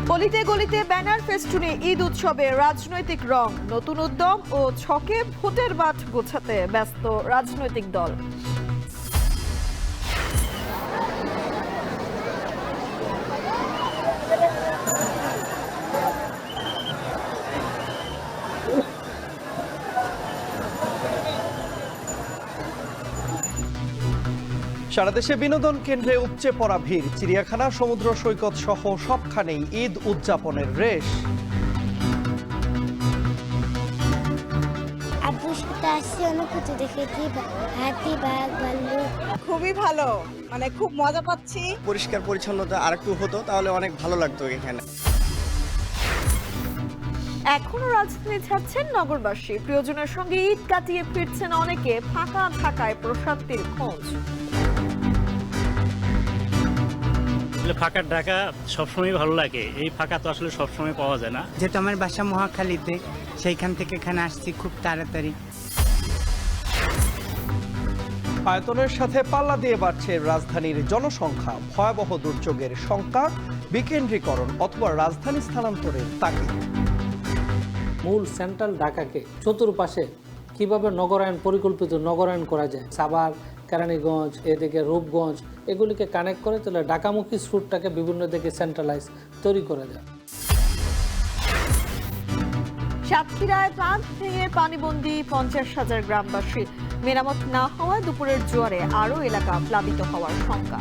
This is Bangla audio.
গলিতে গলিতে ব্যানার ফেস্টুনে ঈদ উৎসবে রাজনৈতিক রং, নতুন উদ্যম ও ছকে ভোটের বাট গোছাতে ব্যস্ত রাজনৈতিক দল। সারা দেশে বিনোদন কেন্দ্রে উপচে পড়া ভিড়, চিড়িয়াখানা, সমুদ্র সৈকত সহ সবখানেই ঈদ উদযাপনের রেশ। আব্বুর সাথে আসছি, অনেক কিছু দেখেছি, হাতি, বাঘ, ভাল্লুক। খুবই ভালো, মানে খুব মজা পাচ্ছি। পরিষ্কার পরিচ্ছন্নতা আরেকটু হতো তাহলে অনেক ভালো লাগতো এখানে। এখনো রাজধানী ছাড়ছেন নগরবাসী, প্রিয়জনের সঙ্গে ঈদ কাটিয়ে ফিরছেন অনেকে, ফাঁকা থাকায় প্রশান্তির খোঁজ। ফাঁকা ঢাকা সবসময় ভালো লাগে, এই ফাঁকা তো আসলে সবসময় পাওয়া যায় না। যেহেতু আমার বাসা মহাখালীতে, সেইখান থেকে এখানে আসছি খুব তাড়াতাড়ি। আয়তনের সাথে পাল্লা দিয়ে বাড়ছে রাজধানীর জনসংখ্যা, ভয়াবহ দুর্যোগের শঙ্কা, বিকেন্দ্রীকরণ অথবা রাজধানী স্থানান্তরের তাগিদ। মূল সেন্ট্রাল ঢাকাকে চতুর্পাশে কিভাবে পরিকল্পিত নগরায়ণ করা যায়, সাভার, কেরানীগঞ্জ, এদিকে রূপগঞ্জ, এগুলিকে কানেক্ট করে তাহলে ঢাকামুখী স্রুটটাকে বিভিন্ন দিকে সেন্ট্রালাইজ তৈরি করা যায়। সাতক্ষীরায় বাঁধ ভেঙে পানিবন্দী 50,000 গ্রামবাসী, মেরামত না হওয়ায় দুপুরের জোয়ারে আরও এলাকা প্লাবিত হওয়ার শঙ্কা।